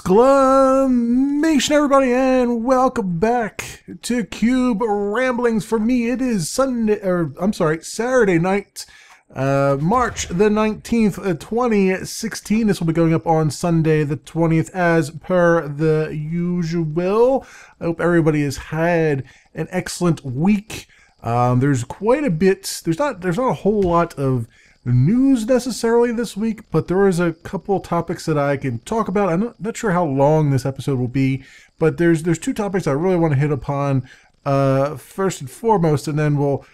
Exclamation, everybody, and welcome back to Cube Ramblings. For me, it is Saturday night, March the 19th, 2016. This will be going up on Sunday the 20th as per the usual. I hope everybody has had an excellent week. There's quite a bit, there's not a whole lot of news necessarily this week, but there is a couple topics that I can talk about. I'm not sure how long this episode will be, but there's two topics I really want to hit upon first and foremost, and then we'll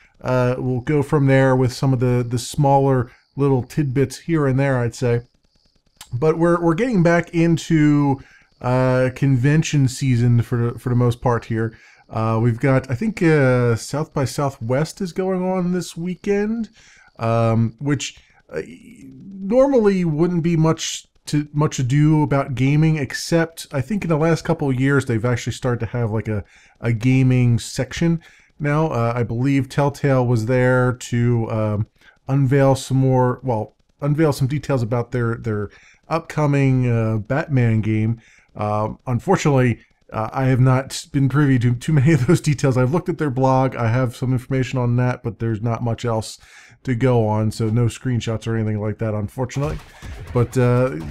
go from there with some of the smaller little tidbits here and there, I'd say. But we're getting back into convention season for the most part here. We've got, I think, South by Southwest is going on this weekend. Which normally wouldn't be much ado about gaming, except I think in the last couple of years they've actually started to have like a gaming section now. I believe Telltale was there to unveil some details about their upcoming Batman game. Unfortunately, I have not been privy to too many of those details. I've looked at their blog. I have some information on that, but there's not much else to go on, so no screenshots or anything like that, unfortunately. But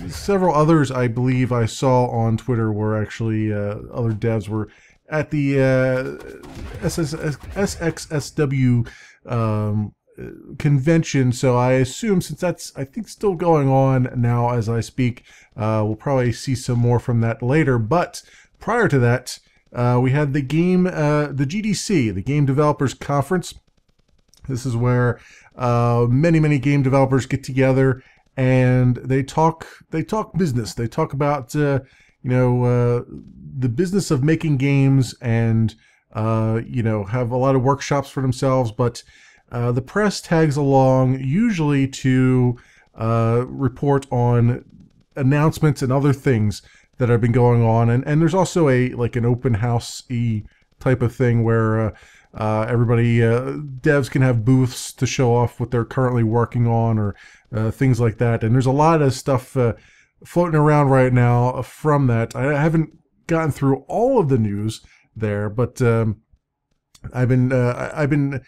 several others I believe I saw on Twitter were actually, other devs were at the SXSW convention, so I assume since that's, I think, still going on now as I speak, we'll probably see some more from that later. But prior to that, we had the GDC, the Game Developers Conference. This is where many game developers get together and they talk business. They talk about the business of making games and have a lot of workshops for themselves. But the press tags along usually to report on announcements and other things that have been going on. And there's also an open house-y type of thing where everybody, devs can have booths to show off what they're currently working on or things like that. And there's a lot of stuff floating around right now from that. I haven't gotten through all of the news there, but I've been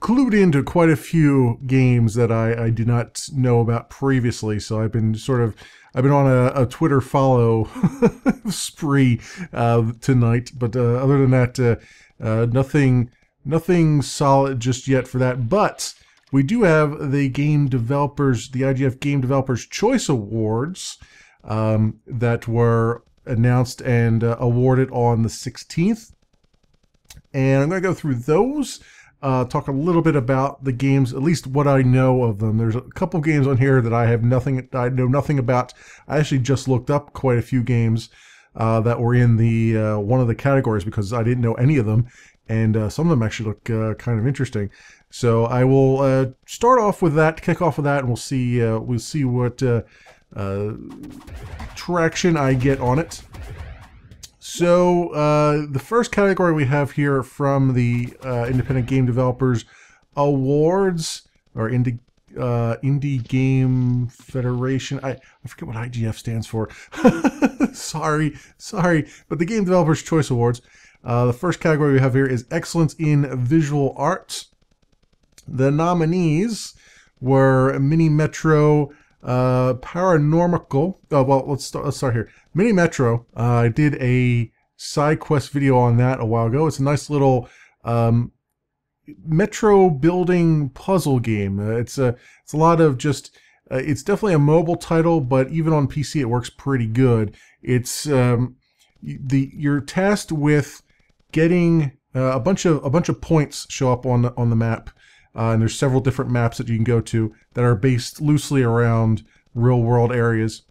clued into quite a few games that I did not know about previously. So I've been on a Twitter follow spree tonight. But other than that, nothing solid just yet for that. But we do have the IGF Game Developers Choice Awards that were announced and awarded on the 16th. And I'm going to go through those, talk a little bit about the games, at least what I know of them. There's a couple games on here that I know nothing about. I actually just looked up quite a few games that were in the one of the categories because I didn't know any of them, and some of them actually look kind of interesting. So I will start off with that, kick off with that, and we'll see what traction I get on it. So the first category we have here from the Independent Game Developers Awards, or Indie Game Federation. I forget what IGF stands for. sorry, but the Game Developers Choice Awards. The first category we have here is Excellence in Visual Arts. The nominees were Mini Metro, Paranormal. Well, let's start here. Mini Metro. I did a side quest video on that a while ago. It's a nice little Metro building puzzle game. It's a lot of just. It's definitely a mobile title, but even on PC it works pretty good. It's you're tasked with getting a bunch of points show up on the map, and there's several different maps that you can go to that are based loosely around real world areas.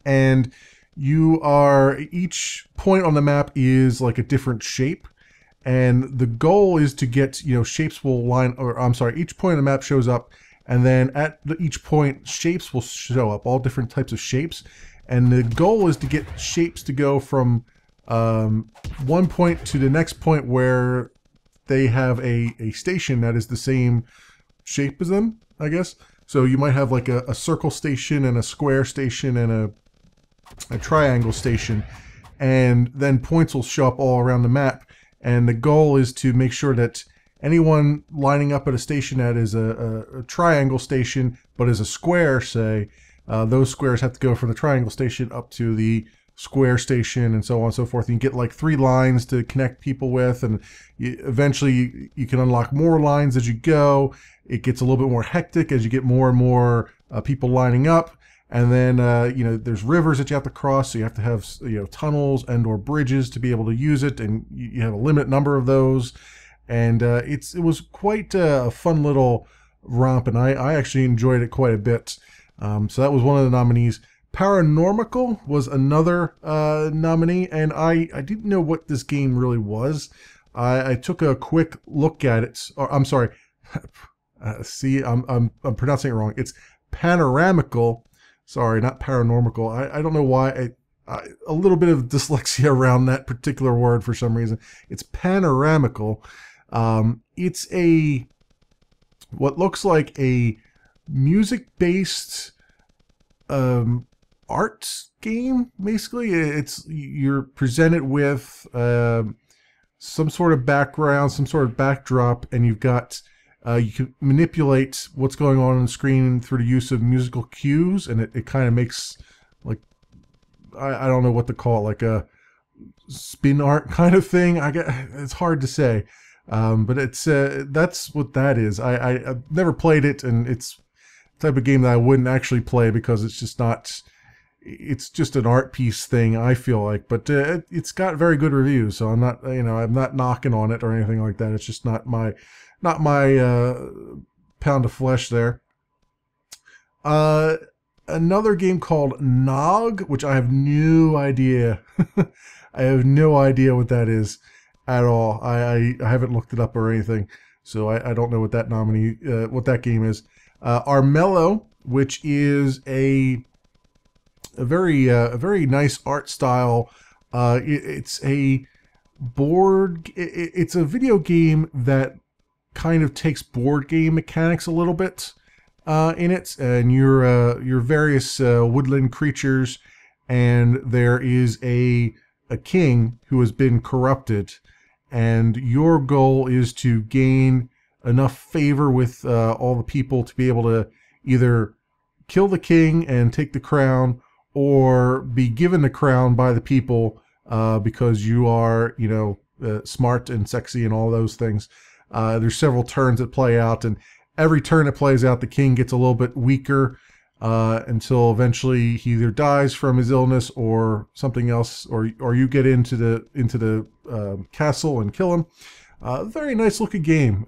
And each point on the map is like a different shape. And the goal is to get, shapes will line, or I'm sorry, each point on the map shows up, and then at each point, shapes will show up, all different types of shapes. And the goal is to get shapes to go from one point to the next point where they have a station that is the same shape as them, I guess. So you might have like a circle station and a square station and a a triangle station, and then points will show up all around the map. And the goal is to make sure that anyone lining up at a station that is a triangle station, but is a square, say, those squares have to go from the triangle station up to the square station, and so on and so forth. You can get like 3 lines to connect people with, and eventually you can unlock more lines as you go. It gets a little bit more hectic as you get more and more people lining up. And then, there's rivers that you have to cross, so you have to have, tunnels and or bridges to be able to use it, and you have a limited number of those. And it was quite a fun little romp, and I actually enjoyed it quite a bit. So that was one of the nominees. Paranormical was another nominee, and I didn't know what this game really was. I took a quick look at it. Or, I'm sorry. See, I'm pronouncing it wrong. It's panoramical. Sorry, not paranormical. I don't know why. A little bit of dyslexia around that particular word for some reason. It's panoramical. It's what looks like a music-based art game, basically. You're presented with some sort of background, some sort of backdrop, and you've got you can manipulate what's going on the screen through the use of musical cues, and it kind of makes, like, I don't know what to call it, like a spin art kind of thing. It's hard to say, but it's that's what that is. I've never played it, and it's the type of game that I wouldn't actually play because it's just not. It's just an art piece thing, I feel like, but it's got very good reviews, so I'm not, I'm not knocking on it or anything like that. It's just not my pound of flesh there. Another game called Nog, which I have no idea. I have no idea what that is at all. I haven't looked it up or anything, so I don't know what that what that game is. Armello, which is a very nice art style. It's a it's a video game that kind of takes board game mechanics a little bit in it, and you're various woodland creatures, and there is a king who has been corrupted, and your goal is to gain enough favor with all the people to be able to either kill the king and take the crown, or be given the crown by the people because you are, smart and sexy and all those things. There's several turns that play out, and every turn that plays out, the king gets a little bit weaker until eventually he either dies from his illness or something else, or you get into the castle and kill him. Very nice looking game.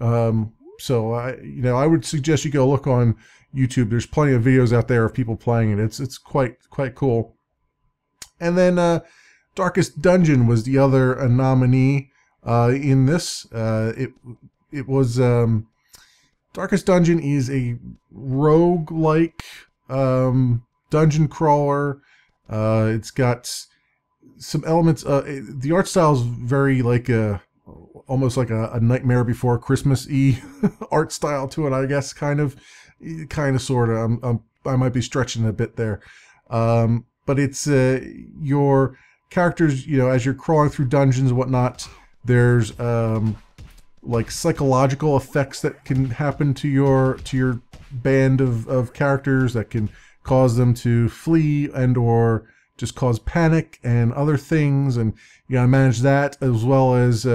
So I would suggest you go look on YouTube. There's plenty of videos out there of people playing it. It's quite cool. And then Darkest Dungeon was the other nominee in this. It was Darkest Dungeon is a roguelike dungeon crawler. It's got some elements. The art style is very like almost like a Nightmare Before Christmas-y art style to it, I guess, kind of sort of. I might be stretching a bit there, but it's your characters. As you're crawling through dungeons and whatnot, there's like psychological effects that can happen to your band of characters that can cause them to flee and or just cause panic and other things, and you gotta manage that, as well as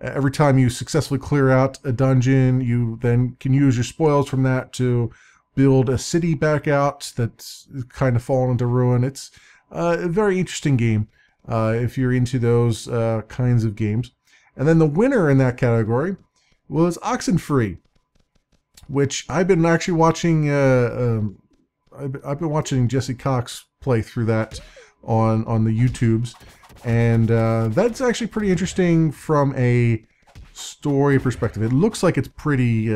every time you successfully clear out a dungeon, you then can use your spoils from that to build a city back out that's kind of fallen into ruin. It's a very interesting game if you're into those kinds of games. And then the winner in that category was Oxenfree, which I've been actually watching. I've been watching Jesse Cox play through that on the YouTubes, and that's actually pretty interesting from a story perspective. It looks like it's pretty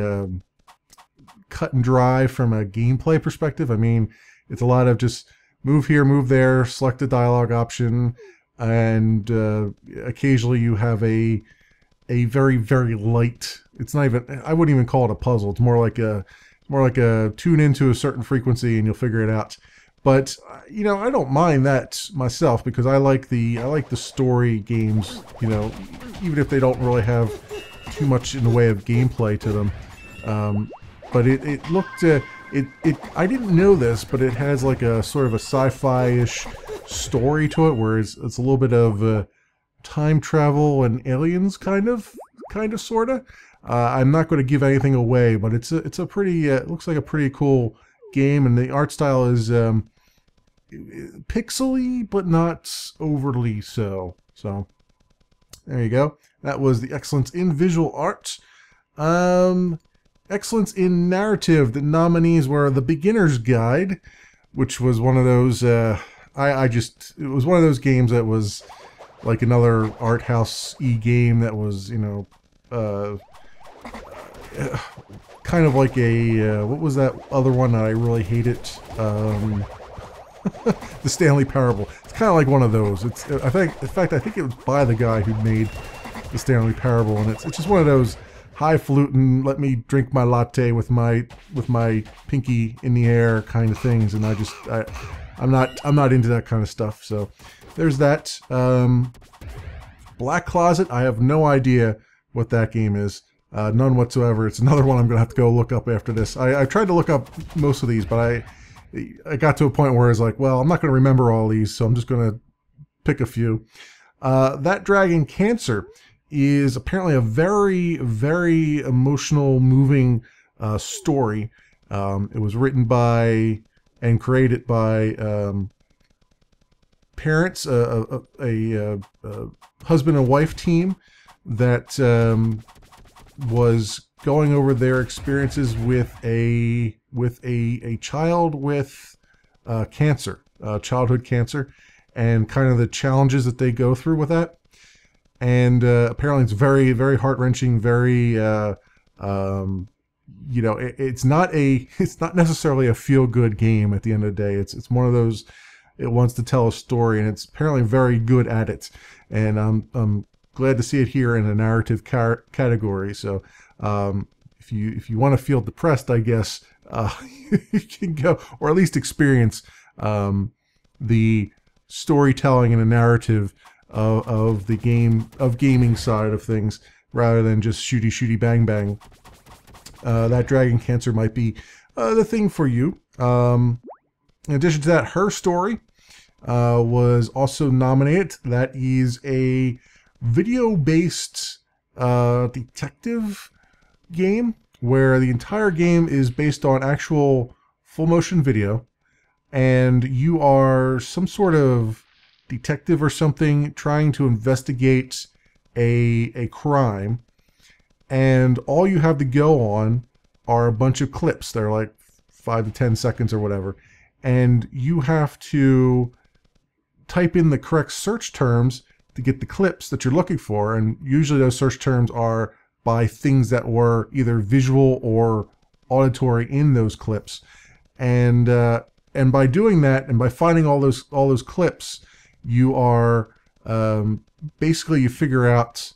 cut and dry from a gameplay perspective. I mean, it's a lot of just move here, move there, select a dialogue option, and occasionally you have a very, very light. It's not even. I wouldn't even call it a puzzle. It's more like a tune into a certain frequency and you'll figure it out. But you know, I don't mind that myself because I like the story games. You know, even if they don't really have too much in the way of gameplay to them. But it looked I didn't know this, but it has like a sort of a sci-fi-ish story to it, where it's a little bit of time travel and aliens, kind of sorta. I'm not going to give anything away, but it's a pretty it looks like a pretty cool game, and the art style is pixely, but not overly so. So there you go. That was the excellence in visual art. Excellence in narrative. The nominees were The Beginner's Guide, which was one of those. It was one of those games that was like another art house-y game that was, you know, kind of like a what was that other one that I really hated? The Stanley Parable. It's kind of like one of those. It's in fact I think it was by the guy who made the Stanley Parable, and it's just one of those highfalutin, let me drink my latte with my pinky in the air kind of things, and I'm not into that kind of stuff. So there's that. Black Closet. I have no idea what that game is. None whatsoever. It's another one I'm gonna have to go look up after this. I tried to look up most of these, but I got to a point where I was like, well, I'm not gonna remember all these, so I'm just gonna pick a few. That Dragon Cancer is apparently a very, very emotional, moving story. It was written by and created by parents, a husband and wife team that was going over their experiences with a child with cancer, childhood cancer, and kind of the challenges that they go through with that. And apparently it's very, very heart-wrenching, very, you know, it's not necessarily a feel-good game at the end of the day. It's one of those, it wants to tell a story, and it's apparently very good at it. And I'm glad to see it here in a narrative category. So if you want to feel depressed, I guess, you can go, or at least experience the storytelling and the narrative of the gaming side of things, rather than just shooty bang bang. That Dragon Cancer might be the thing for you. In addition to that, Her Story was also nominated. That is a video-based detective game where the entire game is based on actual full-motion video, and you are some sort of detective or something trying to investigate a crime, and all you have to go on are a bunch of clips. They're like 5 to 10 seconds or whatever, and you have to type in the correct search terms to get the clips that you're looking for, and usually those search terms are by things that were either visual or auditory in those clips, and by doing that and by finding all those clips, you are basically, you figure out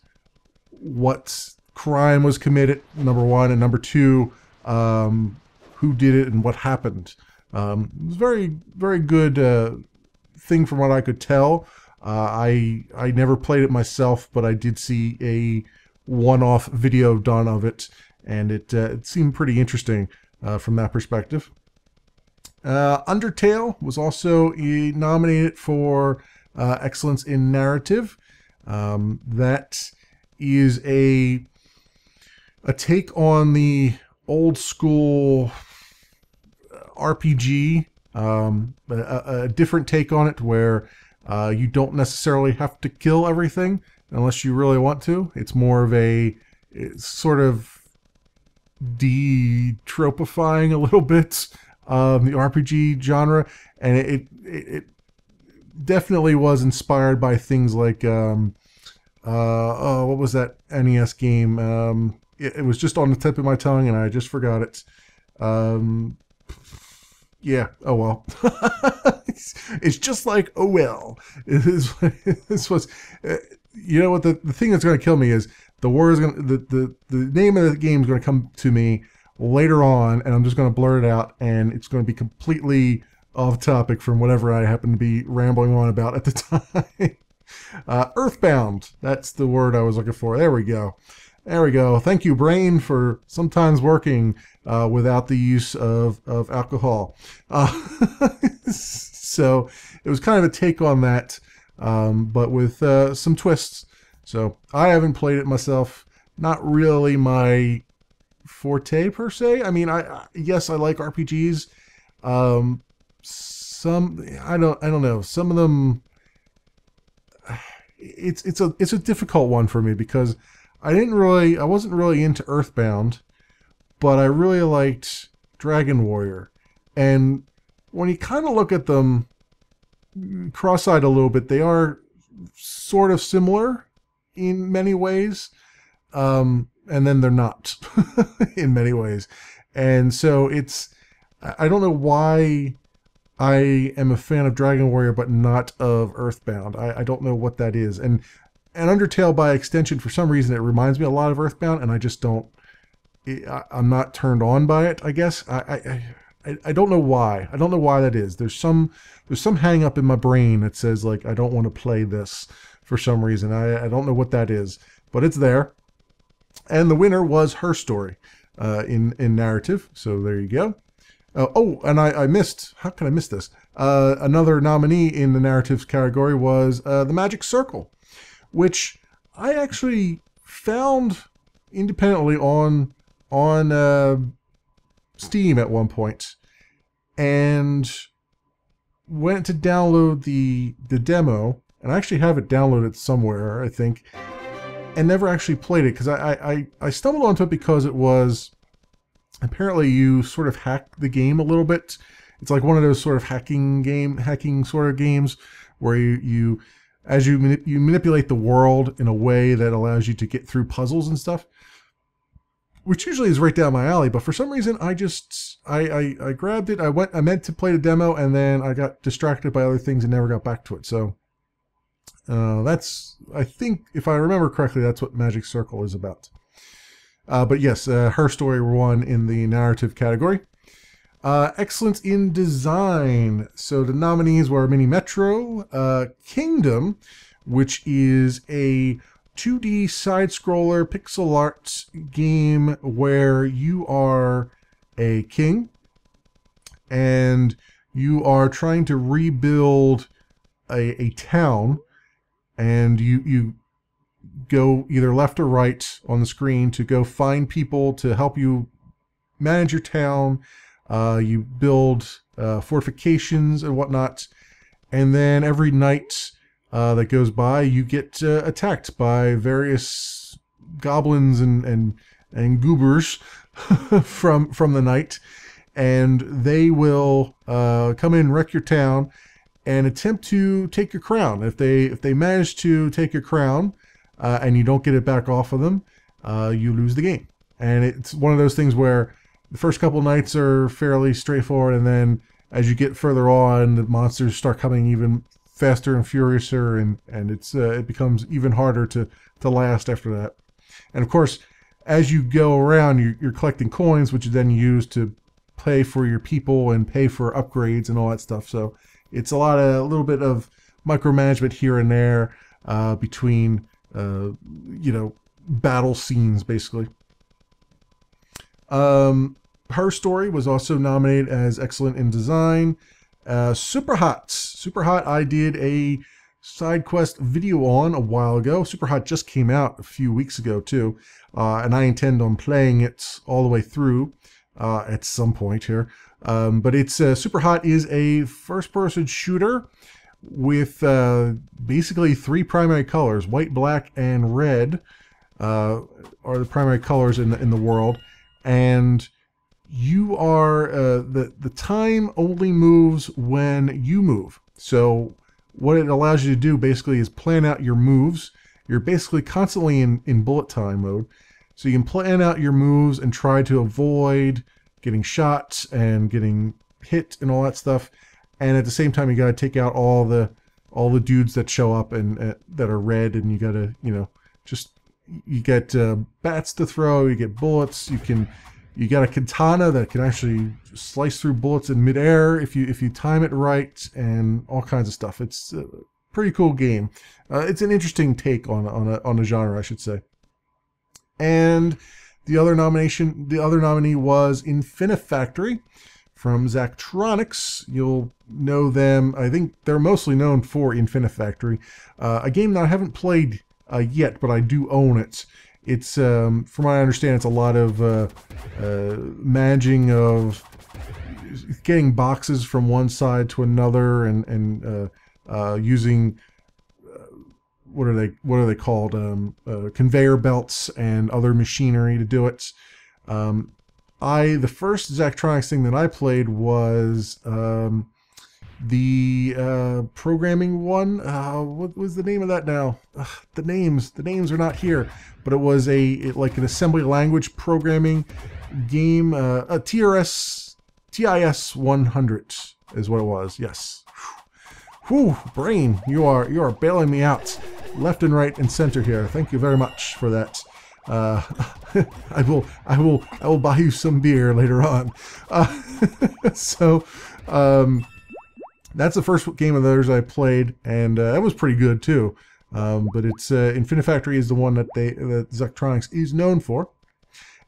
what crime was committed, number one, and number two, who did it and what happened. It was very, very good thing from what I could tell. I never played it myself, but I did see a one-off video done of it, and it seemed pretty interesting from that perspective. Undertale was also nominated for excellence in narrative. That is a take on the old school RPG, a different take on it, where you don't necessarily have to kill everything unless you really want to. It's more of it's sort of de-tropifying a little bit the RPG genre, and it definitely was inspired by things like what was that NES game? It was just on the tip of my tongue and I just forgot it. Yeah, oh well. It's just like, oh well. This was, you know what, the thing that's going to kill me is the word is going to, the name of the game is going to come to me later on, and I'm just going to blurt it out, and it's going to be completely off topic from whatever I happen to be rambling on about at the time. Earthbound. That's the word I was looking for. There we go. There we go. Thank you, brain, for sometimes working without the use of alcohol. So it was kind of a take on that, but with some twists. So I haven't played it myself. Not really my forte per se. I mean, yes, I like RPGs. Some I don't know. Some of them, it's a difficult one for me because I wasn't really into Earthbound, but I really liked Dragon Warrior. And when you kind of look at them cross-eyed a little bit, they are sort of similar in many ways, and then they're not in many ways. And so I don't know why I am a fan of Dragon Warrior but not of Earthbound. I don't know what that is. And Undertale, by extension, for some reason, it reminds me a lot of Earthbound, and I just don't. I'm not turned on by it, I guess. I don't know why. I don't know why that is. There's some hang up in my brain that says, like, I don't want to play this for some reason. I don't know what that is, but it's there. And the winner was Her Story in narrative. So there you go. Oh, and I missed. How can I miss this? Another nominee in the narratives category was The Magic Circle, which I actually found independently on Steam at one point, and went to download the demo, and I actually have it downloaded somewhere, I think, and never actually played it because I stumbled onto it because it was apparently you sort of hack the game a little bit. It's like one of those sort of hacking sort of games where you as you manipulate the world in a way that allows you to get through puzzles and stuff, which usually is right down my alley. But for some reason, I grabbed it. I meant to play the demo, and then I got distracted by other things and never got back to it. So I think, if I remember correctly, that's what Magic Circle is about. But yes, Her Story won in the narrative category. Excellence in design. So the nominees were Mini Metro, Kingdom, which is a 2D side-scroller pixel art game where you are a king and you are trying to rebuild a town, and you go either left or right on the screen to go find people to help you manage your town. You build fortifications and whatnot, and then every night that goes by, you get attacked by various goblins and goobers from the night, and they will come in, wreck your town, and attempt to take your crown. If they manage to take your crown and you don't get it back off of them, you lose the game. And it's one of those things where the first couple nights are fairly straightforward, and then as you get further on, the monsters start coming even faster and furiouser, and it becomes even harder to last after that. And of course, as you go around, you're collecting coins, which you then use to pay for your people and pay for upgrades and all that stuff. So it's a little bit of micromanagement here and there between battle scenes, basically. Her Story was also nominated as Excellent in Design. Super Hot I did a side quest video on a while ago. Super Hot just came out a few weeks ago too, and I intend on playing it all the way through at some point here. But it's Super Hot is a first-person shooter with basically three primary colors: white, black, and red are the primary colors in the world. And you are the time only moves when you move. So what it allows you to do basically is plan out your moves. You're basically constantly in bullet time mode, so you can plan out your moves and try to avoid getting shot and getting hit and all that stuff. And at the same time, you got to take out all the dudes that show up and that are red, and you got to you get bats to throw, you get bullets, you can You got a katana that can actually slice through bullets in midair if you time it right, and all kinds of stuff. It's a pretty cool game. It's an interesting take on a genre, I should say. And the other nominee was Infinifactory from Zachtronics. You'll know them. I think they're mostly known for Infinifactory, a game that I haven't played yet, but I do own it. It's, from what I understand, it's a lot of managing of getting boxes from one side to another, and using what are they called? Conveyor belts and other machinery to do it. The first Zachtronics thing that I played was the programming one. What was the name of that now? The names are not here, but it was like an assembly language programming game. A TIS 100 is what it was. Yes. Whew, brain, you are bailing me out left and right and center here. Thank you very much for that. I will buy you some beer later on. So that's the first game of theirs I played, and that was pretty good too. But it's Infinifactory is the one that Zachtronics is known for,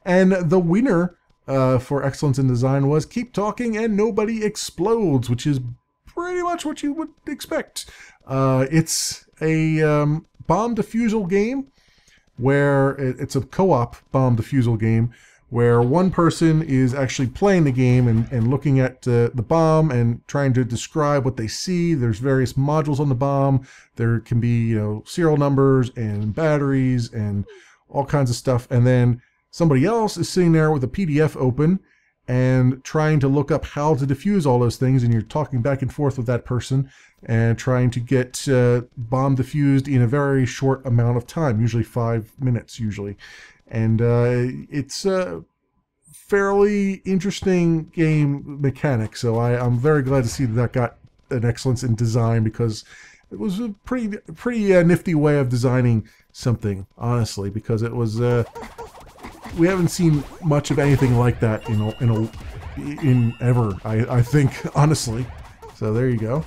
and the winner for excellence in design was Keep Talking and Nobody Explodes, which is pretty much what you would expect. It's a bomb defusal game where it's a co-op bomb defusal game where one person is actually playing the game and looking at the bomb and trying to describe what they see. There's various modules on the bomb. There can be, serial numbers and batteries and all kinds of stuff. And then somebody else is sitting there with a PDF open and trying to look up how to defuse all those things, and you're talking back and forth with that person and trying to get bomb diffused in a very short amount of time, usually 5 minutes usually. And it's a fairly interesting game mechanic, so I'm very glad to see that got an excellence in design, because it was a pretty nifty way of designing something, honestly, because it was we haven't seen much of anything like that in ever, I think, honestly. So there you go.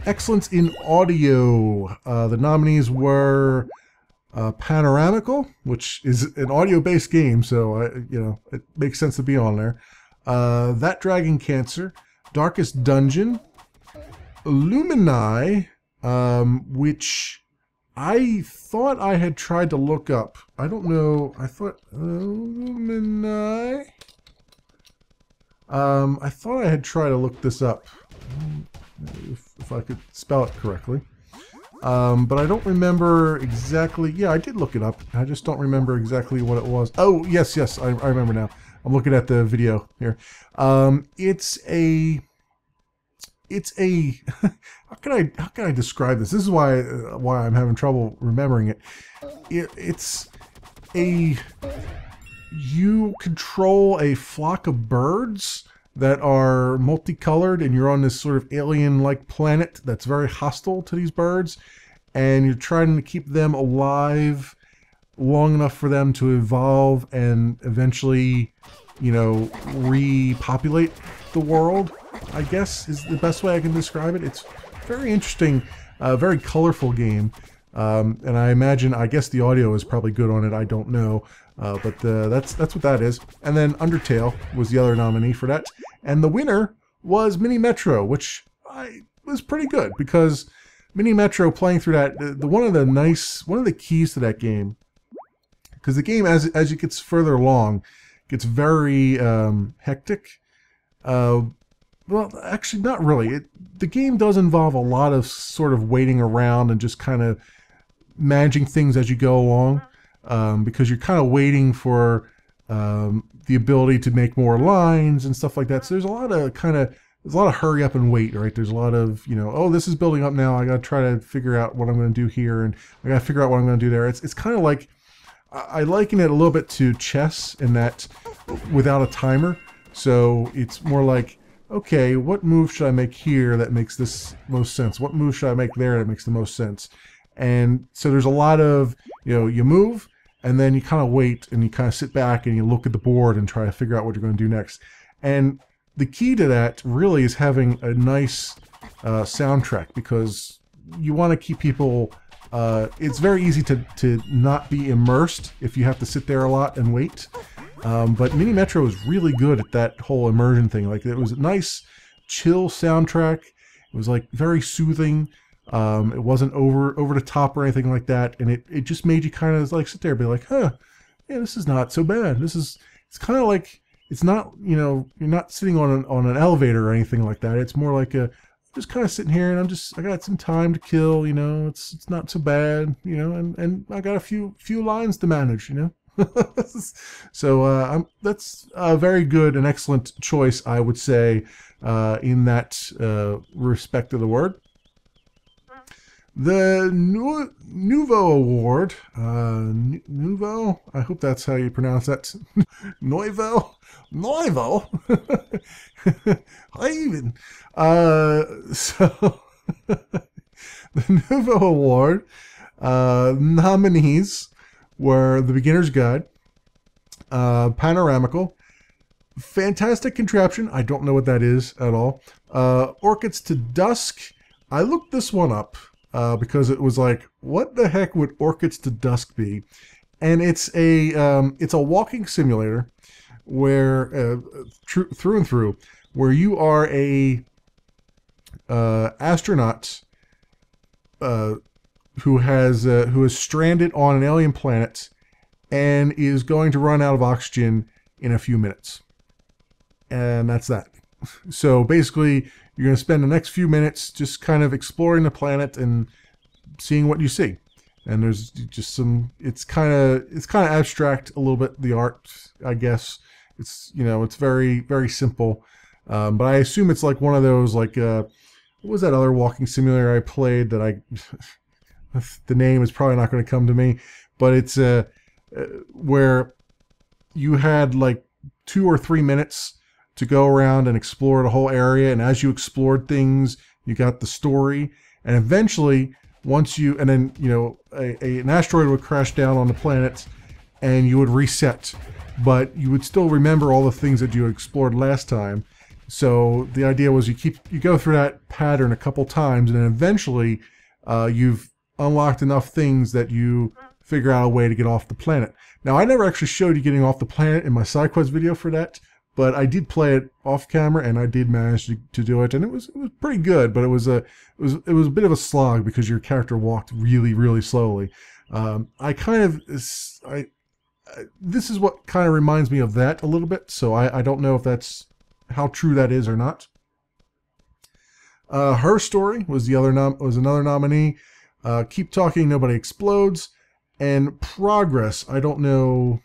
Excellence in audio. The nominees were Panoramical, which is an audio-based game, so it makes sense to be on there. That Dragon Cancer, Darkest Dungeon, Lumini, which I thought I had tried to look up. I don't know. I thought Lumini. I thought I had tried to look this up, if I could spell it correctly. But I don't remember exactly. Yeah, I did look it up. I just don't remember exactly what it was. Oh, yes, I remember now. I'm looking at the video here. It's a how can I describe this? This is why I'm having trouble remembering it. It's you control a flock of birds that are multicolored, and you're on this sort of alien-like planet that's very hostile to these birds, and you're trying to keep them alive long enough for them to evolve and eventually, repopulate the world, I guess, is the best way I can describe it. It's very interesting, very colorful game, and I guess the audio is probably good on it. I don't know, but that's what that is. And then Undertale was the other nominee for that, and the winner was Mini Metro, which was pretty good, because Mini Metro, playing through that, one of the keys to that game, because the game as it gets further along gets very hectic. Well, actually, not really. The game does involve a lot of sort of waiting around and just kind of managing things as you go along, because you're kind of waiting for the ability to make more lines and stuff like that. So there's a lot of hurry up and wait, right? There's a lot of, oh, this is building up now. I got to try to figure out what I'm going to do here, and I got to figure out what I'm going to do there. It's kind of like, I liken it a little bit to chess in that without a timer. So it's more like, okay, what move should I make here that makes this most sense? What move should I make there that makes the most sense? And so there's a lot of, you move, and then you kind of wait and you kind of sit back and you look at the board and try to figure out what you're going to do next. And the key to that really is having a nice soundtrack, because you want to keep people. It's very easy to not be immersed if you have to sit there a lot and wait. But Mini Metro is really good at that whole immersion thing. Like, it was a nice, chill soundtrack. It was like very soothing. It wasn't over the top or anything like that, and it just made you kind of like sit there and be like, huh, yeah, this is not so bad. It's kind of like, it's not, you know, you're not sitting on an elevator or anything like that. It's more like just kind of sitting here, and I got some time to kill, you know. It's not so bad, you know, and I got a few lines to manage, you know. So that's a very good and excellent choice, I would say, in that respect of the word. The Nouveau Award, Nouveau, I hope that's how you pronounce that. Nouveau? I even. So, the Nouveau Award nominees were The Beginner's Guide, Panoramical, Fantastic Contraption, I don't know what that is at all, Orchids to Dusk. I looked this one up because it was like, what the heck would Orchids to Dusk be? And it's a walking simulator where through and through, where you are a astronaut who is stranded on an alien planet and is going to run out of oxygen in a few minutes. And that's that. So basically, you're going to spend the next few minutes just kind of exploring the planet and seeing what you see. And there's just it's kind of abstract a little bit, the art, I guess. It's, you know, it's very, very simple. But I assume it's like one of those, like, what was that other walking simulator I played that the name is probably not going to come to me, but it's where you had like 2 or 3 minutes to go around and explore the whole area, and as you explored things, you got the story, and eventually, an asteroid would crash down on the planet, and you would reset, but you would still remember all the things that you had explored last time. So the idea was you go through that pattern a couple times, and then eventually you've unlocked enough things that you figure out a way to get off the planet. Now, I never actually showed you getting off the planet in my side quest video for that, but I did play it off camera, and I did manage to do it, and it was pretty good. But it was a bit of a slog because your character walked really, really slowly. This is what kind of reminds me of that a little bit. So I don't know if that's how true that is or not. Her Story was another nominee. Keep Talking, Nobody Explodes, and Progress. I don't know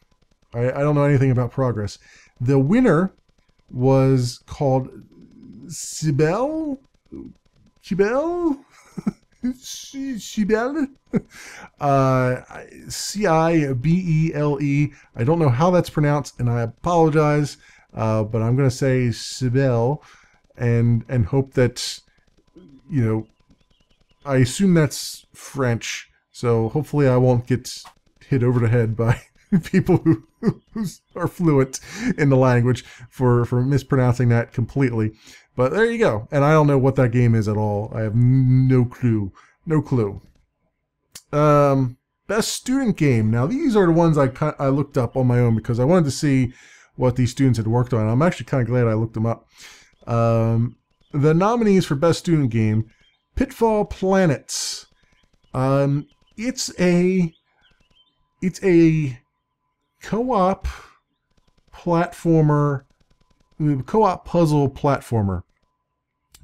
anything about Progress. The winner was called Cibele? Cibele? Cibele. I don't know how that's pronounced, and I apologize, but I'm going to say Cibele, and hope that, you know, I assume that's French, so hopefully I won't get hit over the head by people who are fluent in the language for mispronouncing that completely. But there you go. And I don't know what that game is at all. I have no clue. No clue. Best student game. Now, these are the ones I looked up on my own because I wanted to see what these students had worked on. I'm actually kind of glad I looked them up. The nominees for best student game: Pitfall Planets. It's a co-op platformer, co-op puzzle platformer,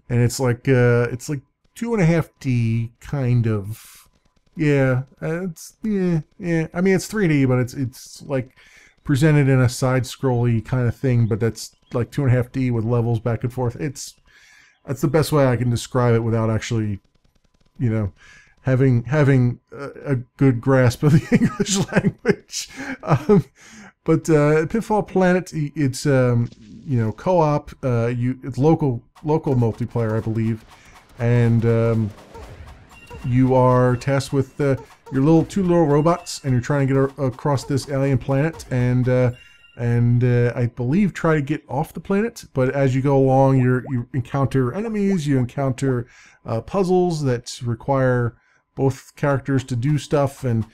and it's like 2.5D kind of. Yeah, it's yeah. I mean, it's 3D, but it's like presented in a side-scrolly kind of thing, but that's like 2.5D with levels back and forth. That's the best way I can describe it without actually, you know, having a good grasp of the English language. But Pitfall Planet, it's you know, co-op. It's local multiplayer, I believe, and you are tasked with you're two little robots, and you're trying to get across this alien planet, and I believe try to get off the planet. But as you go along, you encounter enemies, you encounter puzzles that require both characters to do stuff, and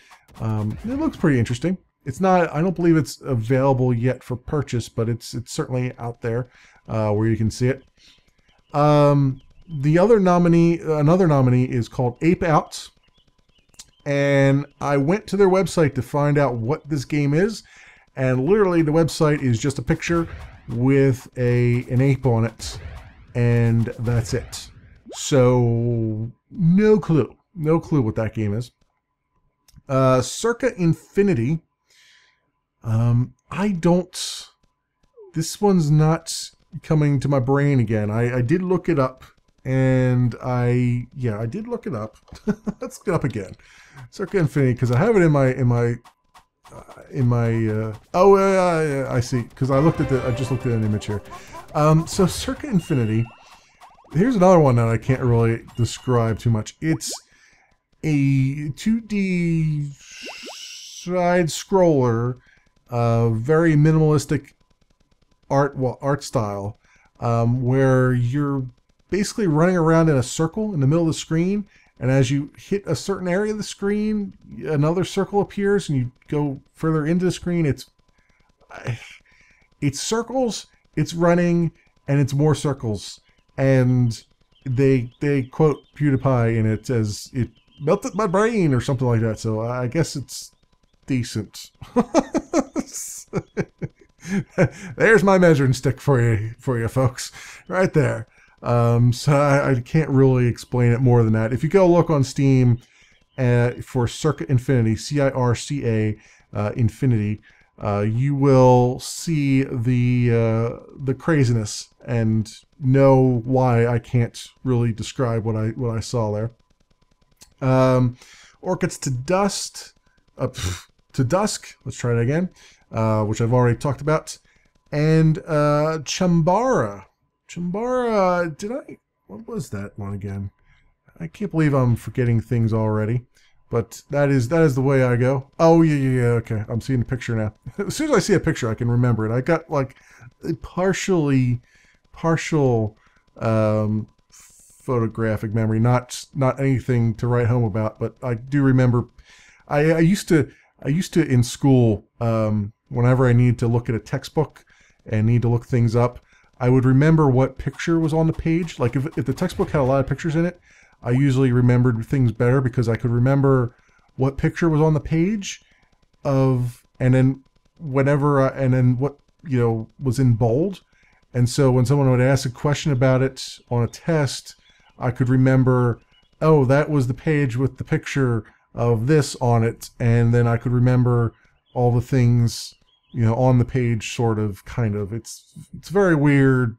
it looks pretty interesting. It's not, I don't believe it's available yet for purchase, but it's certainly out there where you can see it. The other nominee, another nominee, is called Ape Out, and I went to their website to find out what this game is, and literally the website is just a picture with an ape on it, and that's it. So no clue what that game is. Circa Infinity. This one's not coming to my brain again. I did look it up, and I did look it up. Let's get up again. Circa Infinity, because I have it in my I see, because I just looked at an image here. So Circa Infinity, here's another one that I can't really describe too much. It's a 2D side scroller, very minimalistic art style, where you're basically running around in a circle in the middle of the screen, and as you hit a certain area of the screen, another circle appears, and you go further into the screen. It's circles, it's running, and it's more circles, and they quote PewDiePie in it as it melted my brain or something like that. So I guess it's decent. There's my measuring stick for you folks, right there. So I can't really explain it more than that. If you go look on Steam for Circa Infinity, CIRCA Infinity, you will see the craziness and know why I can't really describe what I saw there. Orchids to Dust, to Dusk. Let's try it again, which I've already talked about, and Chambara. What was that one again? I can't believe I'm forgetting things already, but that is the way I go. Oh yeah, okay. I'm seeing the picture now. As soon as I see a picture, I can remember it. I got like a partial photographic memory, not anything to write home about, but I do remember. I used to in school, whenever I needed to look at a textbook and need to look things up, I would remember what picture was on the page. Like if the textbook had a lot of pictures in it, I usually remembered things better because I could remember what picture was on the page and then what was in bold. And so when someone would ask a question about it on a test, I could remember, oh, that was the page with the picture of this on it, and then I could remember all the things on the page, sort of, kind of. It's a very weird,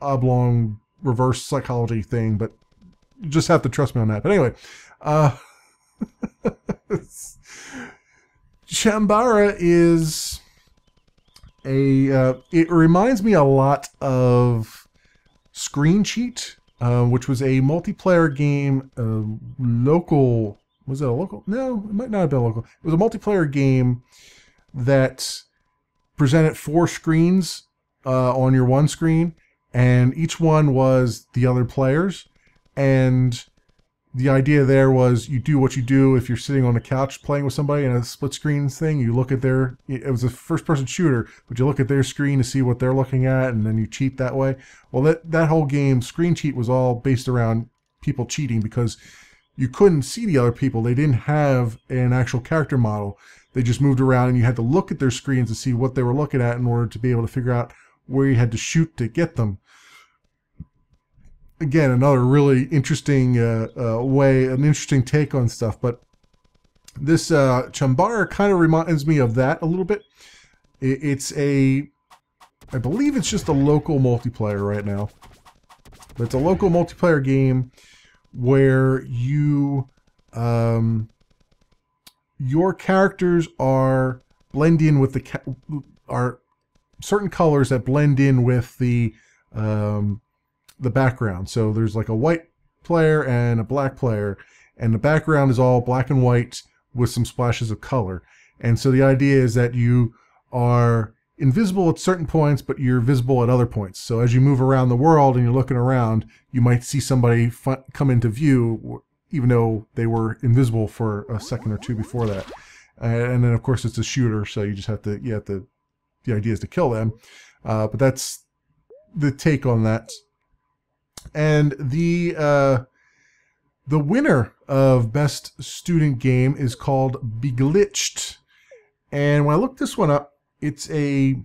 oblong, reverse psychology thing, but you just have to trust me on that. But anyway, Chambara is it reminds me a lot of Screen Cheat, which was a multiplayer game, local. Was it a local? No, it might not have been local. It was a multiplayer game that presented 4 screens on your one screen, and each one was the other players. And the idea there was you do what you do if you're sitting on a couch playing with somebody in a split screen thing. You look at it was a first-person shooter, but you look at their screen to see what they're looking at, and then you cheat that way. Well, that whole game, Screen Cheat, was all based around people cheating because you couldn't see the other people. They didn't have an actual character model. They just moved around, and you had to look at their screens to see what they were looking at in order to be able to figure out where you had to shoot to get them. Again, another really interesting an interesting take on stuff. But this Chambara kind of reminds me of that a little bit. I believe it's just a local multiplayer right now. But it's a local multiplayer game where your characters are blend in with are certain colors that blend in with the background. So there's like a white player and a black player, and the background is all black and white with some splashes of color. And so the idea is that you are invisible at certain points, but you're visible at other points. So as you move around the world and you're looking around, you might see somebody come into view, even though they were invisible for a second or two before that. And then of course it's a shooter, so you just have to, the idea is to kill them. But that's the take on that. And the winner of Best Student Game is called Beglitched. And when I looked this one up, it's a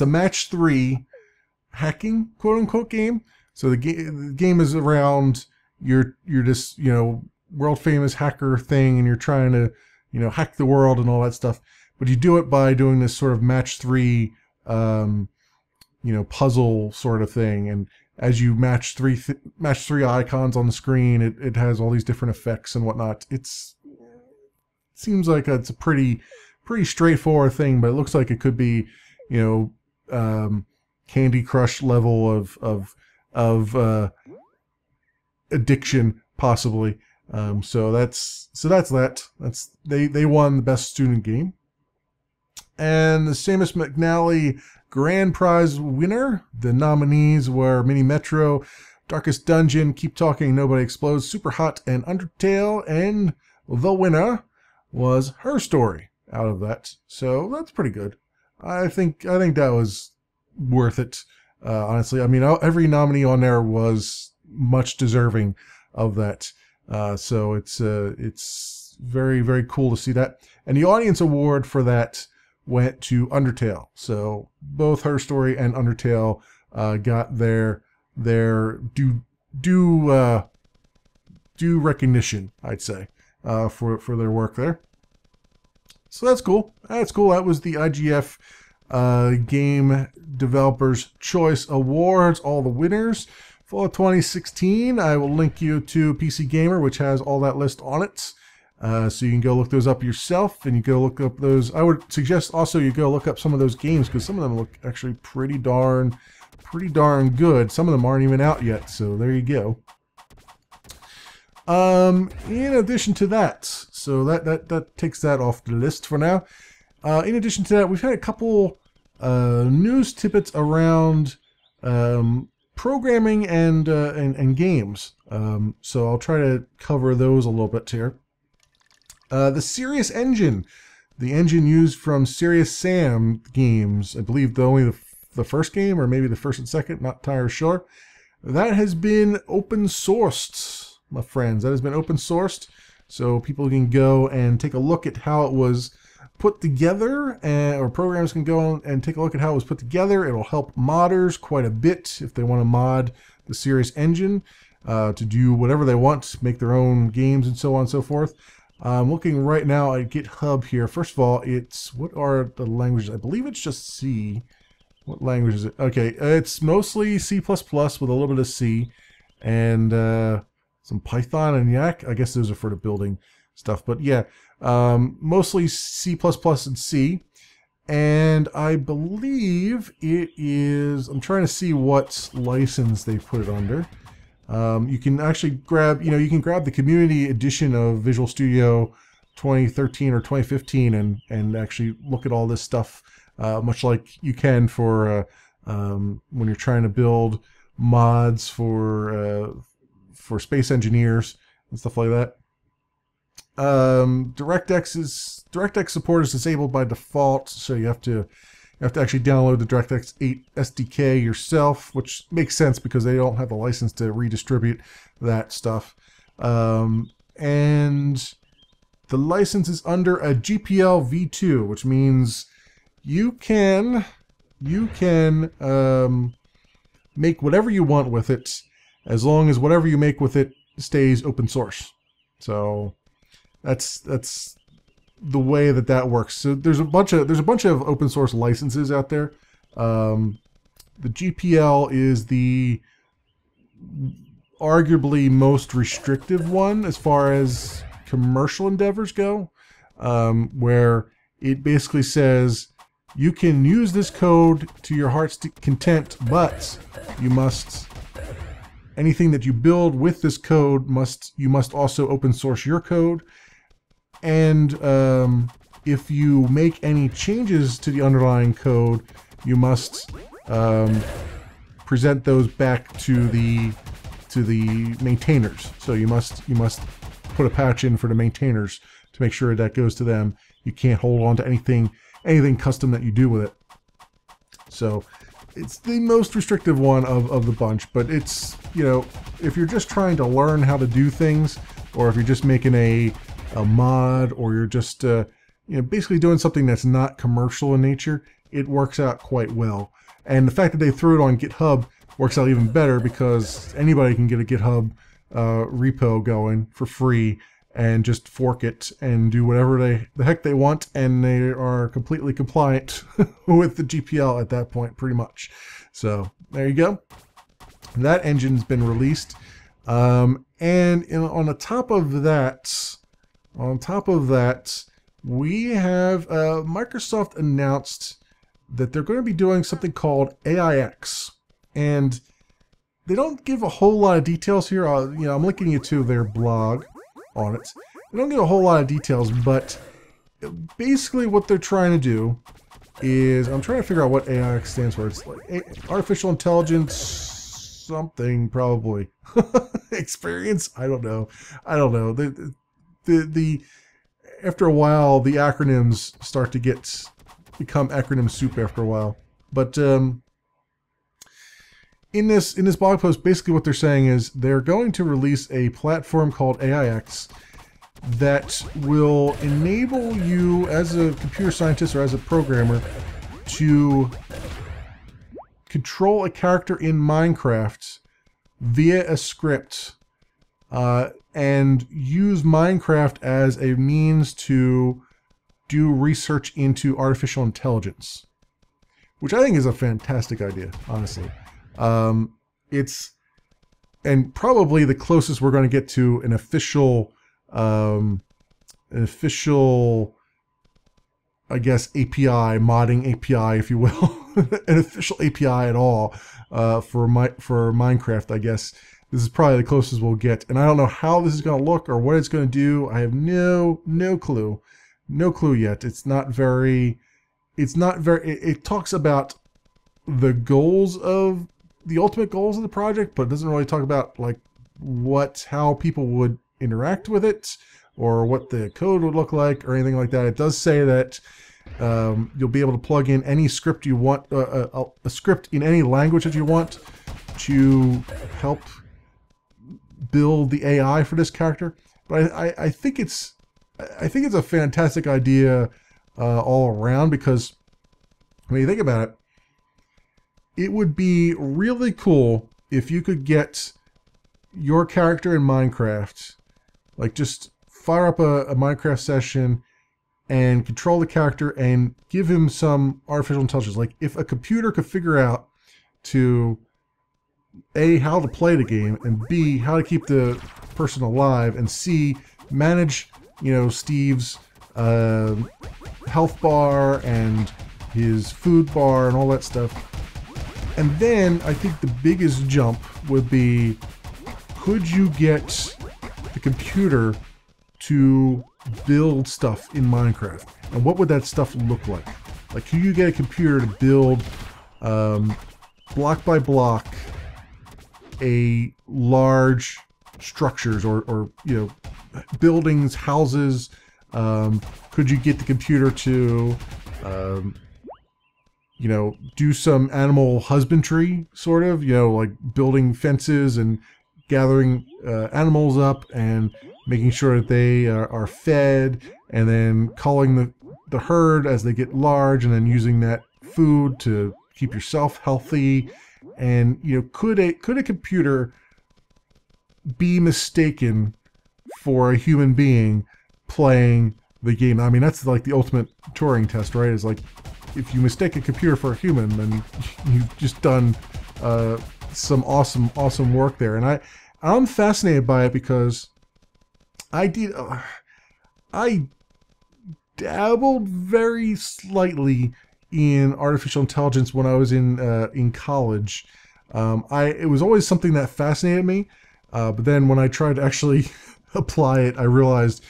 match 3 hacking, quote unquote, game. So the game is around you're this, world famous hacker thing, and you're trying to, hack the world and all that stuff. But you do it by doing this sort of match 3 puzzle sort of thing. And as you match three icons on the screen, it has all these different effects and whatnot. It seems like it's a pretty straightforward thing, but it looks like it could be, Candy Crush level of addiction, possibly. So that's that. They won the Best Student Game. And the Samus McNally Grand Prize winner, the nominees were Mini Metro, Darkest Dungeon, Keep Talking, Nobody Explodes, Super Hot, and Undertale. And the winner was Her Story out of that. So that's pretty good. I think that was worth it. Honestly, I mean, every nominee on there was much deserving of that. So it's very, very cool to see that. And the audience award for that went to Undertale. So both Her Story and Undertale got their due recognition, I'd say, for their work there. So that's cool. That's cool. That was the IGF Game Developers Choice Awards, all the winners for 2016. I will link you to PC Gamer, which has all that list on it. So you can go look those up yourself, and you go look up those. I would suggest also you go look up some of those games, because some of them look actually pretty darn good. Some of them aren't even out yet, so there you go. In addition to that, so that takes that off the list for now. In addition to that, we've had a couple news tidbits around programming and games. So I'll try to cover those a little bit here. The Serious Engine, the engine used from Serious Sam games, I believe only the first game, or maybe the first and second, not entirely sure. That has been open sourced, my friends. That has been open sourced, so people can go and take a look at how it was put together, or programs can go and take a look at how it was put together. It'll help modders quite a bit if they want to mod the Serious Engine to do whatever they want, make their own games and so on and so forth. I'm looking right now at GitHub here. First of all, what are the languages? I believe it's just C. What language is it? Okay, it's mostly C++ with a little bit of C, and some Python and Yak. I guess those are for the building stuff, but yeah, mostly C++ and C. And I believe it is, I'm trying to see what license they put it under. You can actually grab, you can grab the community edition of Visual Studio 2013 or 2015 and actually look at all this stuff, much like you can for when you're trying to build mods for space engineers and stuff like that. DirectX support is disabled by default, so you have to actually download the DirectX 8 SDK yourself, which makes sense because they don't have the license to redistribute that stuff. And the license is under a GPL v2, which means you can make whatever you want with it, as long as whatever you make with it stays open source. So that's the way that works. So there's a bunch of open source licenses out there. The GPL is the arguably most restrictive one as far as commercial endeavors go, where it basically says you can use this code to your heart's content, but you must anything that you build with this code you must also open source your code. And if you make any changes to the underlying code, you must present those back to the maintainers. So you must put a patch in for the maintainers to make sure that goes to them. You can't hold on to anything custom that you do with it. So it's the most restrictive one of the bunch, but it's, you know, if you're just trying to learn how to do things, or if you're just making a mod, or you're just you know, basically doing something that's not commercial in nature, it works out quite well. And the fact that they threw it on GitHub works out even better, because anybody can get a GitHub repo going for free and just fork it and do whatever the heck they want, and they are completely compliant with the GPL at that point, pretty much. So there you go. That engine's been released, and on the top of that, we have Microsoft announced that they're going to be doing something called AIX, and they don't give a whole lot of details here. You know, I'm linking you to their blog on it. They don't give a whole lot of details, but basically what they're trying to do is, I'm trying to figure out what AIX stands for. It's like artificial intelligence something, probably. Experience? I don't know. The after a while, the acronyms start to become acronym soup after a while. But in this blog post, basically what they're saying is they're going to release a platform called AIX that will enable you as a computer scientist or as a programmer to control a character in Minecraft via a script, and use Minecraft as a means to do research into artificial intelligence, which I think is a fantastic idea, honestly. It's, and probably the closest we're going to get to an official, I guess, API, modding API, if you will, an official API at all, for Minecraft, I guess. This is probably the closest we'll get, and I don't know how this is going to look or what it's going to do. I have no clue yet. It talks about the goals of the ultimate goals of the project, but it doesn't really talk about like how people would interact with it or what the code would look like or anything like that. It does say that you'll be able to plug in any script you want, a script in any language that you want to help build the AI for this character. But I think it's a fantastic idea all around, because when you think about it, it would be really cool if you could get your character in Minecraft, like just fire up a Minecraft session and control the character and give him some artificial intelligence. Like if a computer could figure out to A, how to play the game, and B, how to keep the person alive, and C, manage, you know, Steve's health bar and his food bar and all that stuff. And then I think the biggest jump would be, could you get the computer to build stuff in Minecraft? And what would that stuff look like? Like, could you get a computer to build block by block a large structures or you know, buildings, houses? Could you get the computer to you know, do some animal husbandry, sort of, you know, like building fences and gathering animals up and making sure that they are fed, and then culling the herd as they get large, and then using that food to keep yourself healthy. And, you know, could a computer be mistaken for a human being playing the game? I mean, that's like the ultimate Turing test, right? It's like, if you mistake a computer for a human, then you've just done some awesome work there. And I'm fascinated by it because I dabbled very slightly in artificial intelligence when I was in college. It was always something that fascinated me, but then when I tried to actually apply it, I realized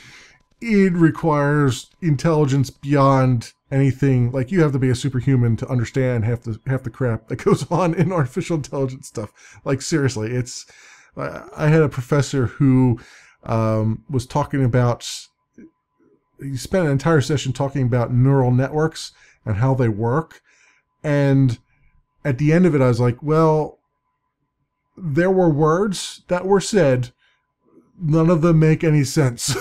it requires intelligence beyond anything. Like, you have to be a superhuman to understand half the crap that goes on in artificial intelligence stuff. Like, seriously, it's. I had a professor who was talking about. He spent an entire session talking about neural networks and how they work, and at the end of it, I was like, well, there were words that were said. None of them make any sense.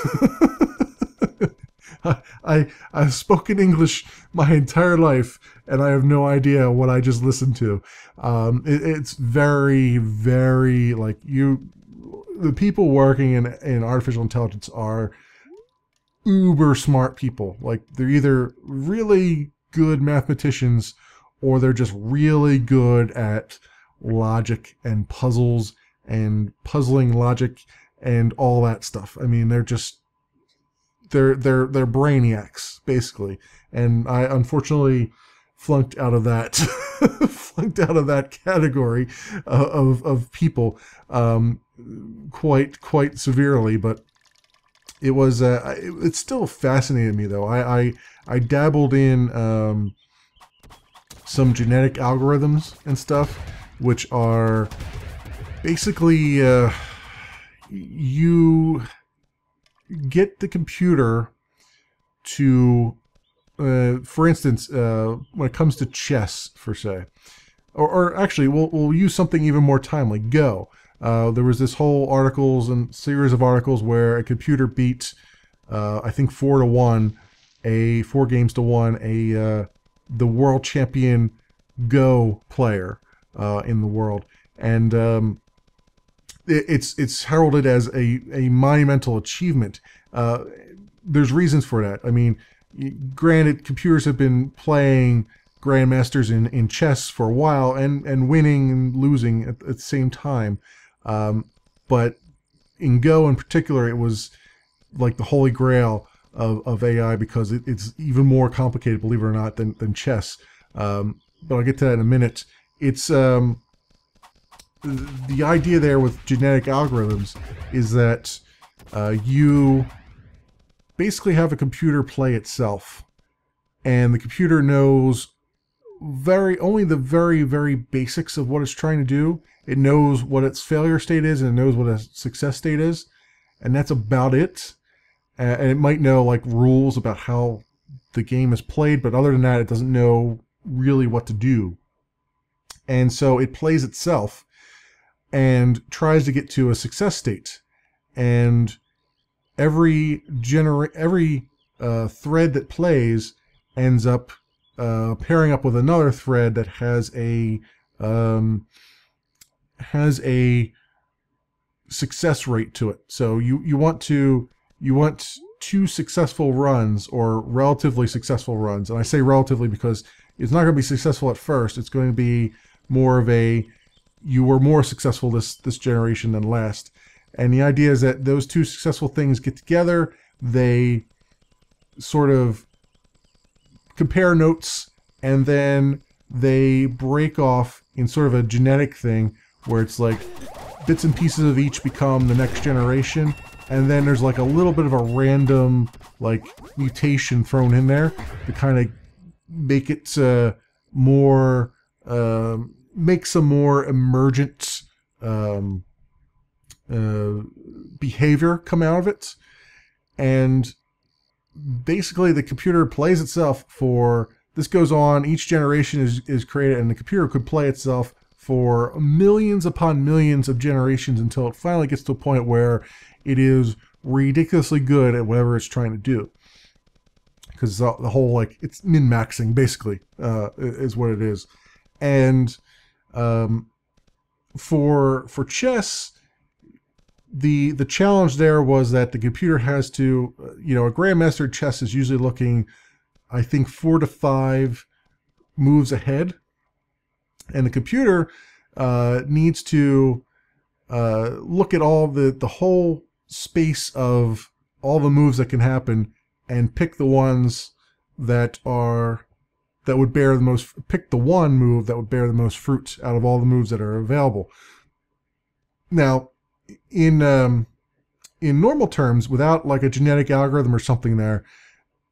I've spoken English my entire life, and I have no idea what I just listened to. It's very, very, like, the people working in artificial intelligence are uber smart people. Like, they're either really good mathematicians or they're just really good at logic and puzzles and puzzling logic and all that stuff. I mean, they're brainiacs, basically. And I unfortunately flunked out of that flunked out of that category of people quite severely. But it was it still fascinated me, though. I dabbled in some genetic algorithms and stuff, which are basically you get the computer to, for instance, when it comes to chess, per se, or actually, we'll use something even more timely. Go. There was this whole articles and series of articles where a computer beat, I think 4-1, 4 games to 1, the world champion Go player in the world, and it's heralded as a monumental achievement. There's reasons for that. I mean, granted, computers have been playing grandmasters in chess for a while and winning and losing at the same time. But in Go in particular, it was like the holy grail of AI, because it's even more complicated, believe it or not, than chess. But I'll get to that in a minute. It's the idea there with genetic algorithms is that you basically have a computer play itself, and the computer knows only the very, very basics of what it's trying to do. It knows what its failure state is, and it knows what a success state is, and that's about it. And it might know, like, rules about how the game is played, but other than that, it doesn't know really what to do. And so it plays itself and tries to get to a success state. And every thread that plays ends up pairing up with another thread that has a success rate to it. So you want 2 successful runs, or relatively successful runs. And I say relatively because it's not going to be successful at first. It's going to be more of you were more successful this generation than last. And the idea is that those 2 successful things get together, they sort of compare notes, and then they break off in sort of a genetic thing where it's like bits and pieces of each become the next generation, and then there's like a little bit of a random, like, mutation thrown in there to kind of make it more make some more emergent behavior come out of it. And basically the computer plays itself for, this goes on, each generation is created, and the computer could play itself for millions upon millions of generations until it finally gets to a point where it is ridiculously good at whatever it's trying to do. Because the whole, like, it's min-maxing, basically, is what it is. And for chess, the challenge there was that the computer has to, a grandmaster chess is usually looking, I think, 4 to 5 moves ahead, and the computer needs to look at all the whole space of all the moves that can happen and pick the ones that are that would bear the most, pick the one move that would bear the most fruit out of all the moves that are available. Now, in normal terms, without like a genetic algorithm or something there,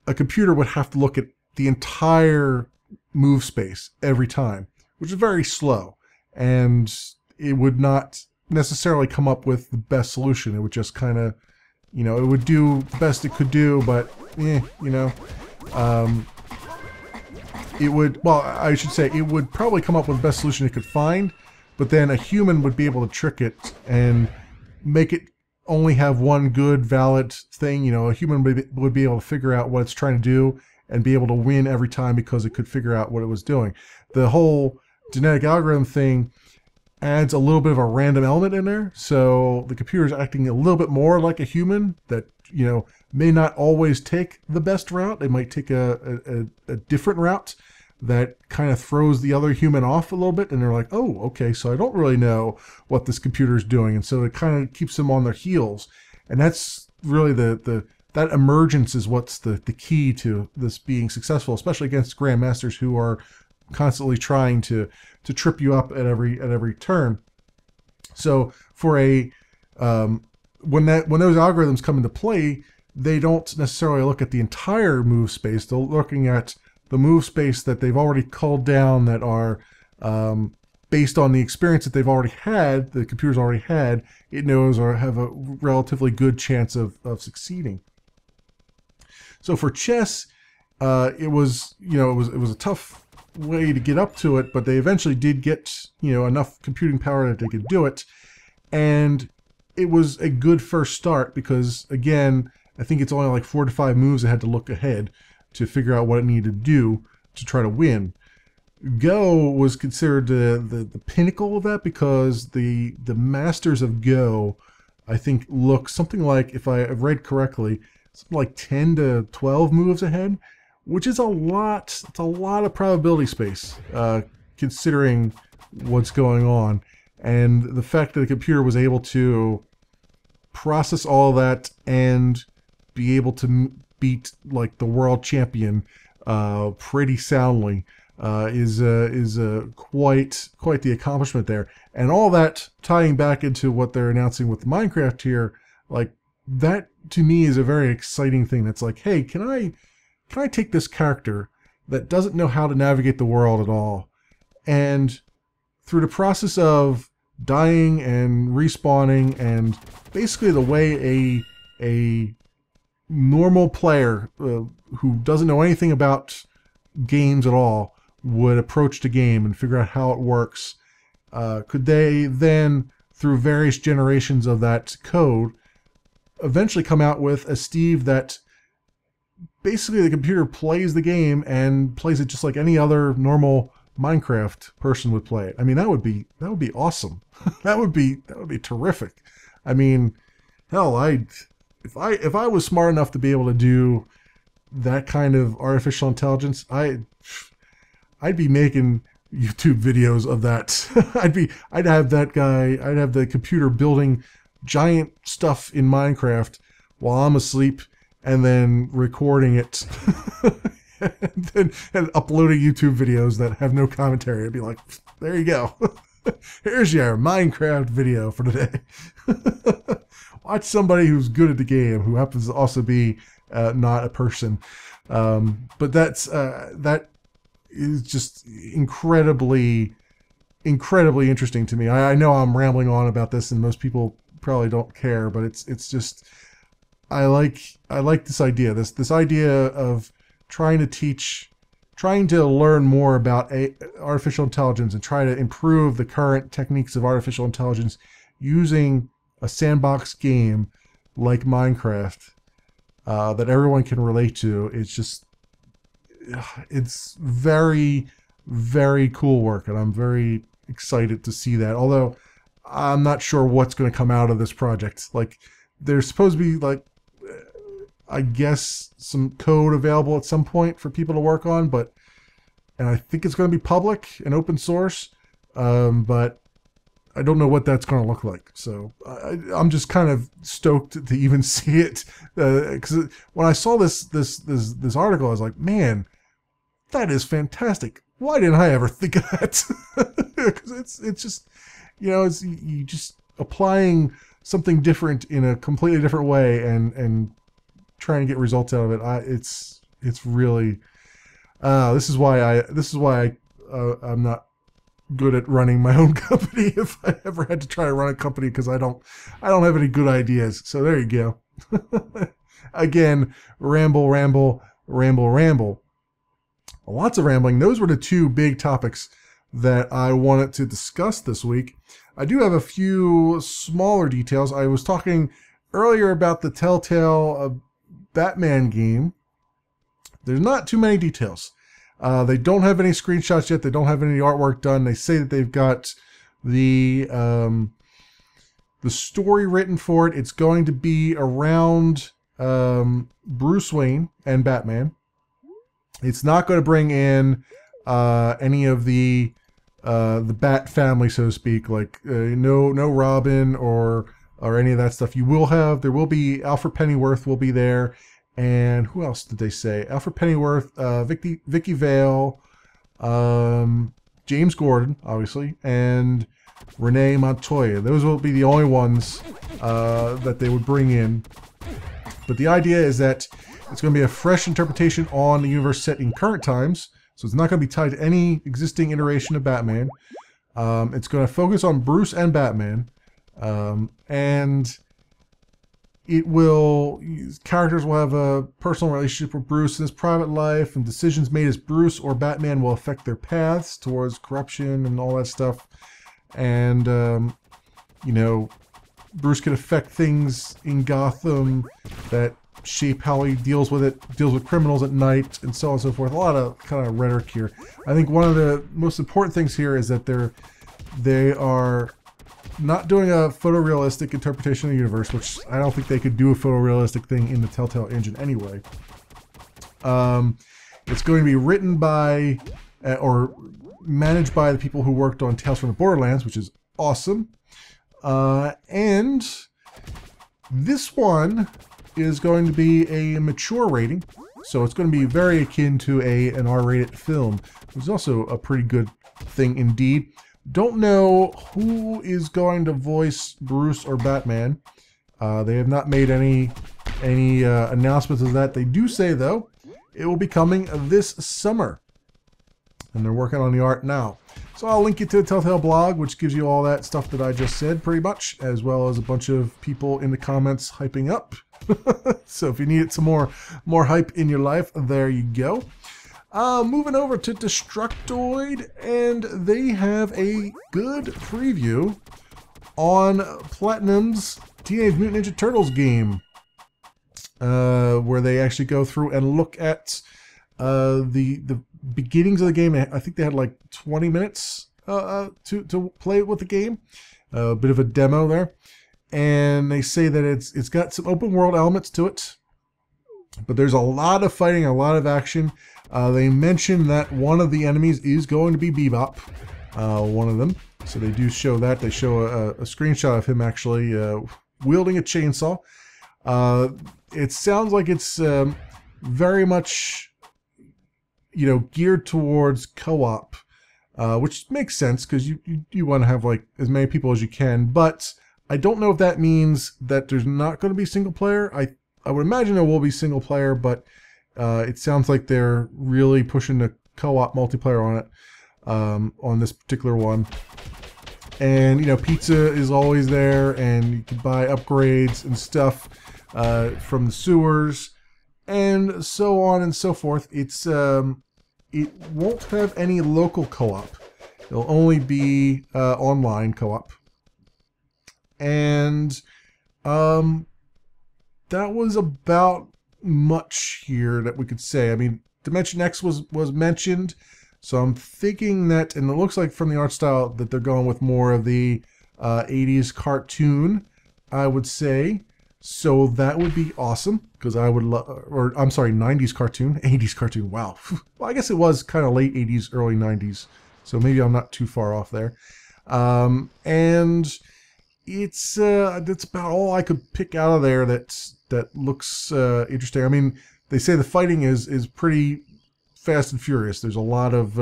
a computer would have to look at the entire move space every time, which is very slow, and it would not necessarily come up with the best solution. It would just kind of, you know, it would do the best it could do, but you know, it would, well, I should say, it would probably come up with the best solution it could find, but then a human would be able to trick it and make it only have one good, valid thing. You know, a human would be able to figure out what it's trying to do and be able to win every time because it could figure out what it was doing. The whole genetic algorithm thing adds a little bit of a random element in there, so the computer is acting a little bit more like a human that, you know, may not always take the best route. They might take a different route that kind of throws the other human off a little bit, and they're like, oh, okay, so I don't really know what this computer is doing, and so it kind of keeps them on their heels. And that's really that emergence is what's the key to this being successful, especially against grandmasters who are constantly trying to trip you up at every turn. So for a when those algorithms come into play, they don't necessarily look at the entire move space. They're looking at the move space that they've already culled down, that are based on the experience that they've already had, the computer's already had, it knows or have a relatively good chance of succeeding. So for chess, it was, you know, it was a tough way to get up to it, but they eventually did get, you know, enough computing power that they could do it, and it was a good first start because, again, I think it's only like 4 to 5 moves it had to look ahead to figure out what it needed to do to try to win. Go was considered the pinnacle of that because the masters of Go, I think, look something like, if I read correctly, something like 10 to 12 moves ahead, which is a lot. It's a lot of probability space, considering what's going on. And the fact that the computer was able to process all that and be able to beat like the world champion pretty soundly is quite the accomplishment there. And all that tying back into what they're announcing with Minecraft here, like that to me is a very exciting thing. That's like, hey, can I take this character that doesn't know how to navigate the world at all, and through the process of dying and respawning and basically the way a normal player who doesn't know anything about games at all would approach the game and figure out how it works, could they then, through various generations of that code, eventually come out with a Steve that basically the computer plays the game and plays it just like any other normal Minecraft person would play it? I mean, that would be awesome. that would be terrific. I mean, hell, if I was smart enough to be able to do that kind of artificial intelligence, I'd be making YouTube videos of that. I'd have that guy, I'd have the computer building giant stuff in Minecraft while I'm asleep, and then recording it and uploading YouTube videos that have no commentary. I'd be like, there you go. Here's your Minecraft video for today. Watch somebody who's good at the game, who happens to also be not a person. But that is just incredibly interesting to me. I know I'm rambling on about this, and most people probably don't care, but it's just, I like this idea. This idea of trying to learn more about artificial intelligence and try to improve the current techniques of artificial intelligence using a sandbox game like Minecraft that everyone can relate to. It's very, very cool work, and I'm very excited to see that. Although I'm not sure what's going to come out of this project. Like, there's supposed to be, like, I guess some code available at some point for people to work on, and I think it's going to be public and open source, but I don't know what that's going to look like. So I'm just kind of stoked to even see it, because when I saw this article, I was like, man, that is fantastic. Why didn't I ever think of that? Because it's just, you know, it's you just applying something different in a completely different way and trying to get results out of it. It's really this is why I'm not good at running my own company if I ever had to try to run a company, because I don't have any good ideas. So there you go. Again, ramble. Lots of rambling. Those were the two big topics that I wanted to discuss this week. I do have a few smaller details. I was talking earlier about the Telltale Batman game. There's not too many details. They don't have any screenshots yet. They don't have any artwork done. They say that they've got the story written for it. It's going to be around Bruce Wayne and Batman. It's not going to bring in any of the Bat family, so to speak, like no Robin or any of that stuff. There will be Alfred Pennyworth will be there, and who else did they say? Alfred Pennyworth, Vicky Vale, James Gordon, obviously, and Renee Montoya. Those will be the only ones that they would bring in. But the idea is that it's going to be a fresh interpretation on the universe set in current times. So it's not going to be tied to any existing iteration of Batman. It's going to focus on Bruce and Batman. And characters will have a personal relationship with Bruce in his private life, and decisions made as Bruce or Batman will affect their paths towards corruption and all that stuff. And, you know, Bruce can affect things in Gotham that shape how he deals with criminals at night, and so on and so forth. A lot of kind of rhetoric here. I think one of the most important things here is that they are not doing a photorealistic interpretation of the universe, which I don't think they could do a photorealistic thing in the Telltale engine anyway. It's going to be written by or managed by the people who worked on Tales from the Borderlands, which is awesome. And this one is going to be a mature rating, so it's going to be very akin to an R-rated film, which is also a pretty good thing indeed. Don't know who is going to voice Bruce or Batman. They have not made any announcements of that. They do say, though, it will be coming this summer, and they're working on the art now. So I'll link you to the Telltale blog, which gives you all that stuff that I just said, pretty much, as well as a bunch of people in the comments hyping up. So if you need some more hype in your life, there you go. Moving over to Destructoid, and they have a good preview on Platinum's Teenage Mutant Ninja Turtles game, where they actually go through and look at the beginnings of the game. I think they had like 20 minutes to play with the game, a bit of a demo there. And they say that it's got some open world elements to it, but there's a lot of fighting, a lot of action. They mention that one of the enemies is going to be Bebop, one of them. So they do show that. They show a screenshot of him actually wielding a chainsaw. It sounds like it's very much, you know, geared towards co-op, which makes sense because you want to have like as many people as you can, but I don't know if that means that there's not going to be single player. I would imagine there will be single player, but it sounds like they're really pushing the co-op multiplayer on it, on this particular one. And, you know, pizza is always there, and you can buy upgrades and stuff from the sewers, and so on and so forth. It's it won't have any local co-op. It'll only be online co-op. And that was about much here that we could say. I mean, Dimension X was mentioned, so I'm thinking that, and it looks like from the art style that they're going with more of the 80s cartoon, I would say. So that would be awesome, because I would love, or I'm sorry, 90s cartoon, 80s cartoon, wow. Well, I guess it was kind of late 80s, early 90s, so maybe I'm not too far off there. And it's that's about all I could pick out of there that looks interesting. I mean, they say the fighting is pretty fast and furious. There's a lot of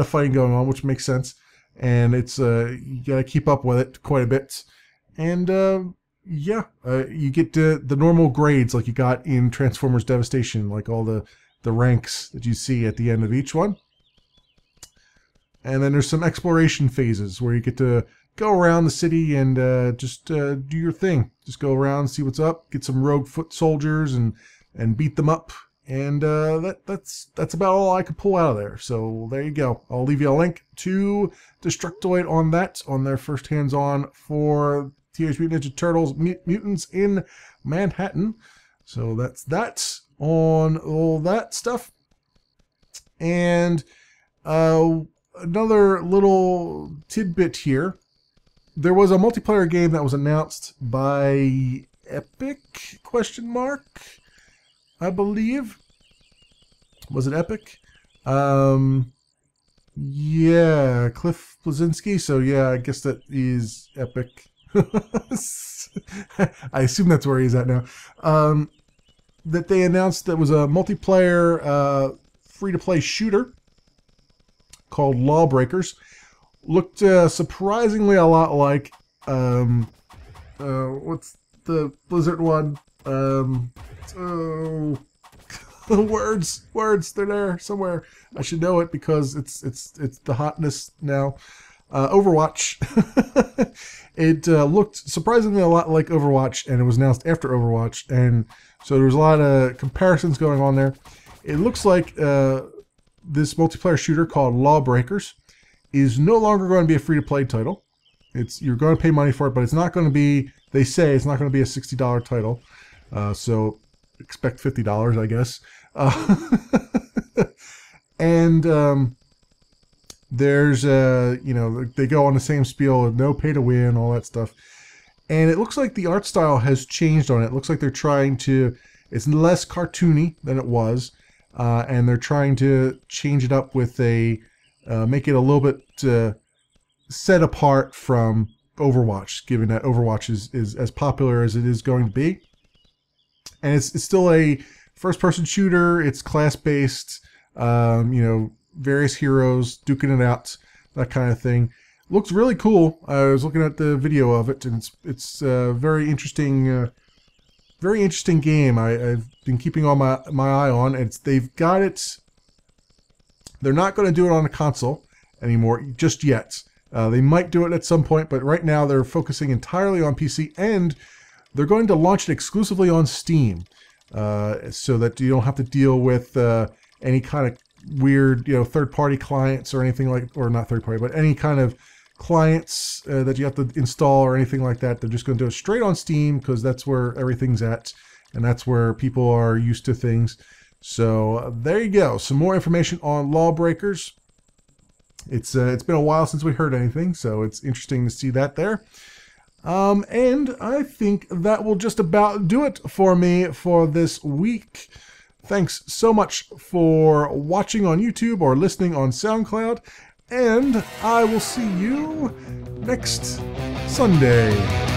fighting going on, which makes sense, and it's you gotta keep up with it quite a bit. And yeah, you get the normal grades like you got in Transformers Devastation, like all the ranks that you see at the end of each one. And then there's some exploration phases where you get to go around the city and just do your thing. Just go around, see what's up, get some rogue foot soldiers and beat them up. And that's about all I could pull out of there. So there you go. I'll leave you a link to Destructoid on that, on their first hands-on for Teenage Mutant Ninja Turtles Mutants in Manhattan. So that's that on all that stuff. And another little tidbit here. There was a multiplayer game that was announced by Epic, ? I believe. Was it Epic? Yeah, Cliff Bleszinski. So yeah, I guess that is Epic. I assume that's where he's at now. That they announced that was a multiplayer free-to-play shooter called Lawbreakers. Looked surprisingly a lot like what's the Blizzard one? Words, they're there somewhere. I should know it because it's the hotness now. Overwatch. It looked surprisingly a lot like Overwatch, and it was announced after Overwatch, and so there was a lot of comparisons going on there. It looks like this multiplayer shooter called Lawbreakers is no longer going to be a free-to-play title. You're going to pay money for it, but it's not going to be, they say it's not going to be a $60 title. So expect $50, I guess. And there's, you know, they go on the same spiel of no pay to win, all that stuff. And it looks like the art style has changed on it. It looks like they're trying to, it's less cartoony than it was. And they're trying to change it up with make it a little bit set apart from Overwatch, given that Overwatch is as popular as it is going to be. And it's still a first-person shooter. It's class-based, you know, various heroes duking it out, that kind of thing. Looks really cool. I was looking at the video of it, and it's a very interesting game. I've been keeping on my eye on. They've got it. They're not going to do it on a console anymore just yet. They might do it at some point, but right now they're focusing entirely on PC, and they're going to launch it exclusively on Steam, so that you don't have to deal with any kind of weird, you know, third-party clients or anything like, or not third-party, but any kind of clients that you have to install or anything like that. They're just going to do it straight on Steam because that's where everything's at, and that's where people are used to things. So there you go. Some more information on Lawbreakers. It's been a while since we heard anything, so it's interesting to see that there. And I think that will just about do it for me for this week. Thanks so much for watching on YouTube or listening on SoundCloud, and I will see you next Sunday.